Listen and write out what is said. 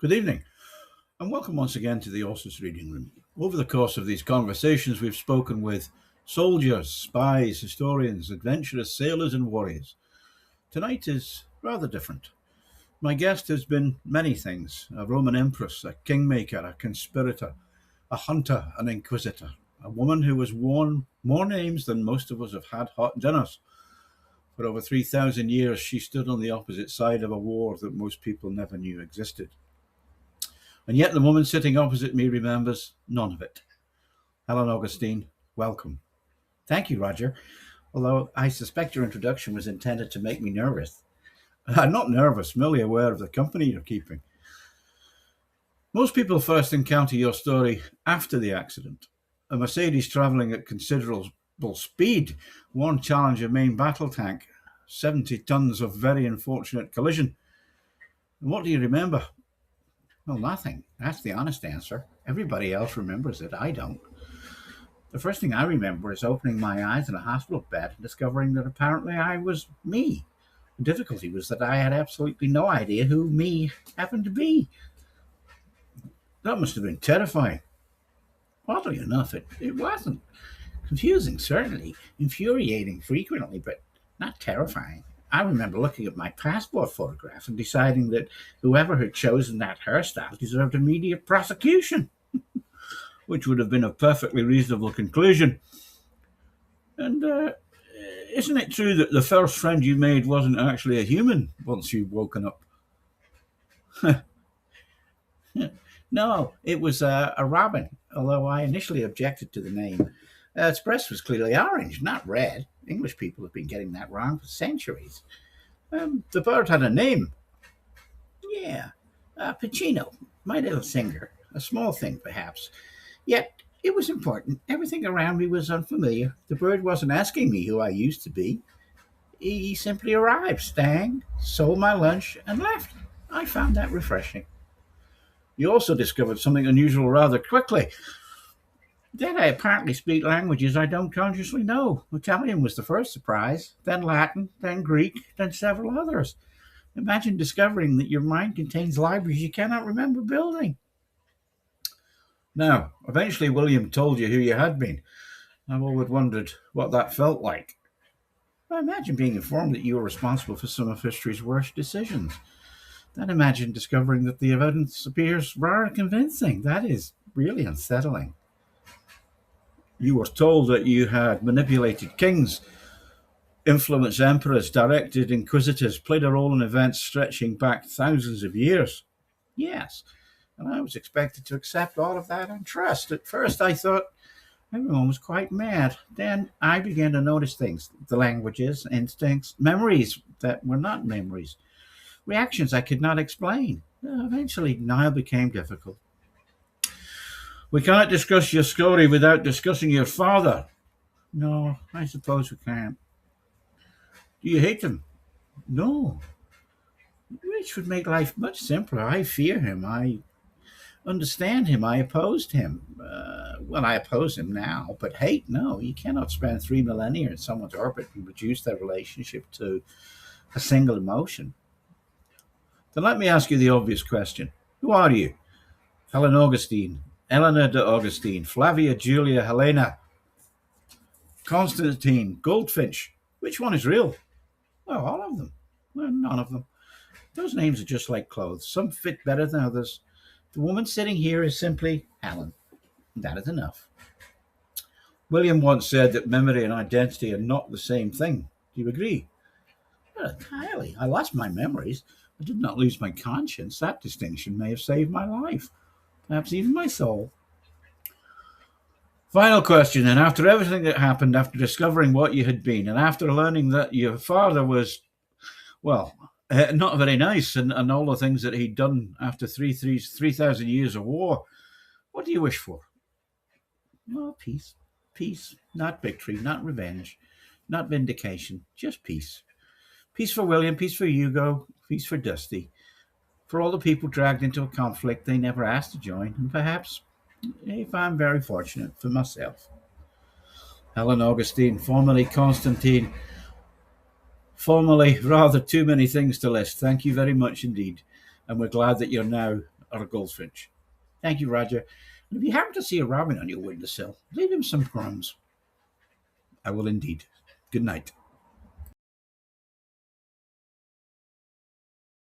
Good evening, and welcome once again to the Orsus Reading Room. Over the course of these conversations, we've spoken with soldiers, spies, historians, adventurers, sailors, and warriors. Tonight is rather different. My guest has been many things: a Roman empress, a kingmaker, a conspirator, a hunter, an inquisitor, a woman who has worn more names than most of us have had hot dinners. For over 3,000 years, she stood on the opposite side of a war that most people never knew existed. And yet the woman sitting opposite me remembers none of it. Helen Augustine, welcome. Thank you, Roger. Although I suspect your introduction was intended to make me nervous. I'm not nervous, merely aware of the company you're keeping. Most people first encounter your story after the accident. A Mercedes travelling at considerable speed, one Challenger main battle tank, 70 tons of very unfortunate collision. And what do you remember? Well, nothing. That's the honest answer. Everybody else remembers it. I don't. The first thing I remember is opening my eyes in a hospital bed and discovering that apparently I was me. The difficulty was that I had absolutely no idea who me happened to be. That must have been terrifying. Oddly enough, it wasn't. Confusing, certainly. Infuriating frequently, but not terrifying. I remember looking at my passport photograph and deciding that whoever had chosen that hairstyle deserved immediate prosecution. Which would have been a perfectly reasonable conclusion. And isn't it true that the first friend you made wasn't actually a human once you'd woken up? No, it was a robin, although I initially objected to the name. Its breast was clearly orange, not red. English people have been getting that wrong for centuries. The bird had a name. Yeah, Pacino, my little singer. A small thing, perhaps. Yet it was important. Everything around me was unfamiliar. The bird wasn't asking me who I used to be. He simply arrived, sang, sold my lunch, and left. I found that refreshing. You also discovered something unusual rather quickly. Then I apparently speak languages I don't consciously know. Italian was the first surprise, then Latin, then Greek, then several others. Imagine discovering that your mind contains libraries you cannot remember building. Now, eventually William told you who you had been. I've always wondered what that felt like. I imagine being informed that you were responsible for some of history's worst decisions. Then imagine discovering that the evidence appears rather convincing. That is really unsettling. You were told that you had manipulated kings, influenced emperors, directed inquisitors, played a role in events stretching back thousands of years. Yes, and I was expected to accept all of that and trust. At first, I thought everyone was quite mad. Then I began to notice things: the languages, instincts, memories that were not memories, reactions I could not explain. Eventually, denial became difficult. We cannot discuss your story without discussing your father. No, I suppose we can't. Do you hate him? No, which would make life much simpler. I fear him. I understand him. I opposed him. I oppose him now, but hate, no. You cannot spend 3 millennia in someone's orbit and reduce their relationship to a single emotion. Then let me ask you the obvious question. Who are you? Helen Augustine, Eleanor de Augustine, Flavia Julia Helena, Constantine, Goldfinch. Which one is real? Well, all of them. Well, none of them. Those names are just like clothes. Some fit better than others. The woman sitting here is simply Helen. That is enough. William once said that memory and identity are not the same thing. Do you agree? Well, entirely. I lost my memories. I did not lose my conscience. That distinction may have saved my life. Perhaps even my soul. Final question, and after everything that happened, after discovering what you had been, and after learning that your father was, not very nice, and all the things that he'd done after 3,000 years of war, what do you wish for? Oh, peace. Peace. Not victory, not revenge, not vindication, just peace. Peace for William, peace for Hugo, peace for Dusty, for all the people dragged into a conflict they never asked to join, and perhaps, if I'm very fortunate, for myself. Helen Augustine, formerly Constantine, formerly rather too many things to list. Thank you very much indeed. And we're glad that you're now or a goldfinch. Thank you, Roger. And if you happen to see a robin on your windowsill, leave him some crumbs. I will indeed. Good night.